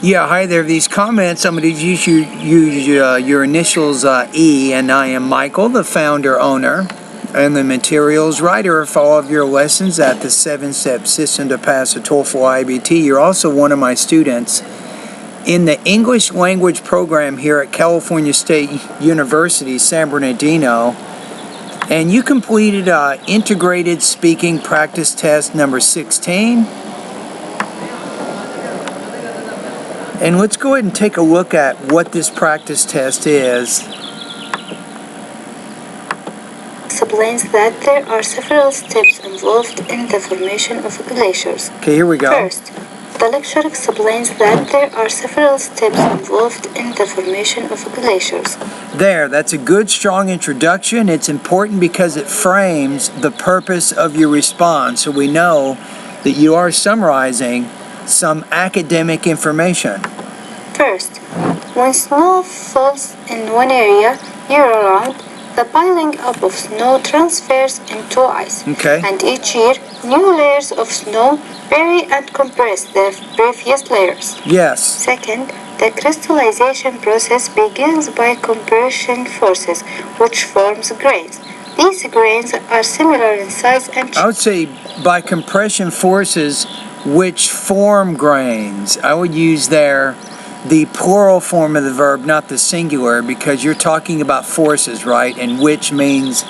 Yeah, hi there. These comments, I'm going to use your initials E, and I am Michael, the founder, owner, and the materials writer for all of your lessons at the 7-step system to pass the TOEFL IBT. You're also one of my students in the English language program here at California State University, San Bernardino, and you completed integrated speaking practice test number 16. And let's go ahead and take a look at what this practice test is. Explains that there are several steps involved in the formation of glaciers. Okay, here we go. First, the lecture explains that there are several steps involved in the formation of glaciers. That's a good, strong introduction. It's important because it frames the purpose of your response, so we know that you are summarizing some academic information. First, when snow falls in one area year-round, the piling up of snow transfers into ice. Okay. And each year, new layers of snow bury and compress their previous layers. Yes. Second, the crystallization process begins by compression forces, which forms grains. These grains are similar in size and shape. I would say by compression forces which form grains. I would use there the plural form of the verb, not the singular, because you're talking about forces, right? And which means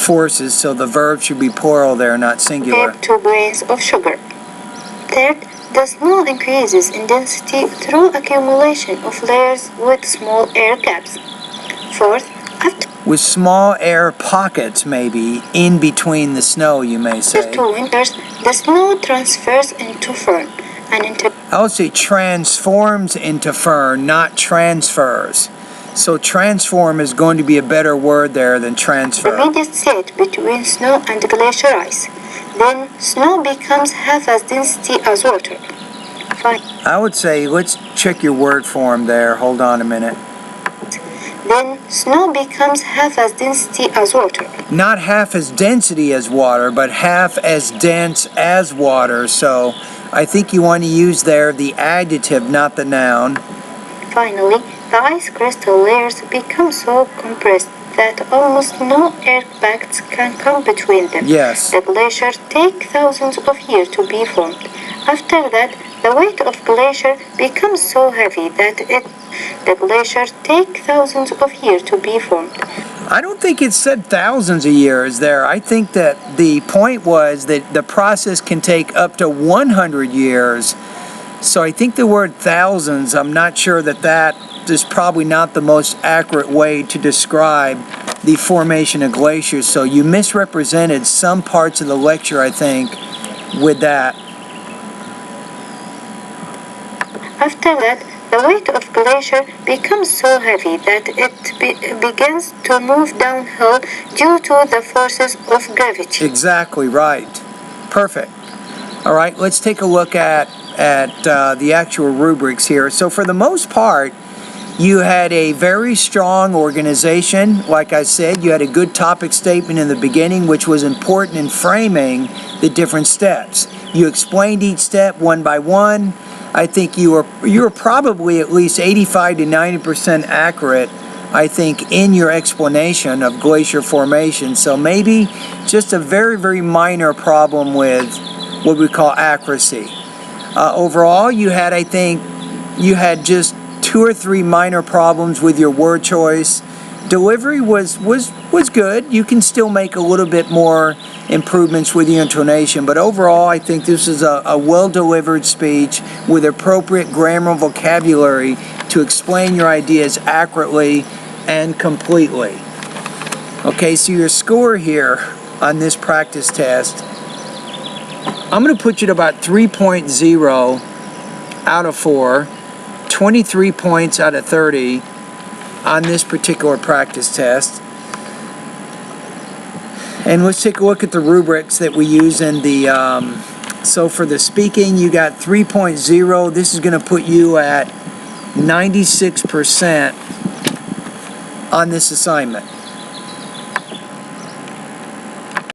forces, so the verb should be plural there, not singular. 2 grains of sugar. Third, the snow increases in density through accumulation of layers with small air gaps. Fourth, with small air pockets, maybe, in between the snow, you may say. After 2 winters, the snow transfers into firn. I would say transforms into firn, not transfers. So transform is going to be a better word there than transfer. The immediate state between snow and glacier ice. Then snow becomes half as density as water. Fine. I would say, let's check your word form there. Hold on a minute. Then snow becomes half as density as water. Not half as density as water, but half as dense as water. So I think you want to use there the adjective, not the noun. Finally, the ice crystal layers become so compressed that almost no air packets can come between them. Yes. The glaciers take thousands of years to be formed. After that, the weight of glacier becomes so heavy that the glaciers take thousands of years to be formed. I don't think it said thousands of years there. I think that the point was that the process can take up to 100 years. So I think the word thousands, I'm not sure that is probably not the most accurate way to describe the formation of glaciers. So you misrepresented some parts of the lecture, I think, with that. After that, the weight of glacier becomes so heavy that it begins to move downhill due to the forces of gravity. Exactly right. Perfect. All right, let's take a look at the actual rubrics here. So for the most part, you had a very strong organization. Like I said, you had a good topic statement in the beginning, which was important in framing the different steps. You explained each step one by one. I think you were probably at least 85 to 90% accurate, I think, in your explanation of glacier formation. So maybe just a very, very minor problem with what we call accuracy. Overall, you had, I think, just 2 or 3 minor problems with your word choice. Delivery was good. You can still make a little bit more improvements with your intonation, but overall I think this is a well-delivered speech with appropriate grammar and vocabulary to explain your ideas accurately and completely. Okay, so your score here on this practice test, I'm going to put you at about 3.0 out of 4, 23 points out of 30 on this particular practice test. And let's take a look at the rubrics that we use in the, so for the speaking, you got 3.0. This is going to put you at 96% on this assignment.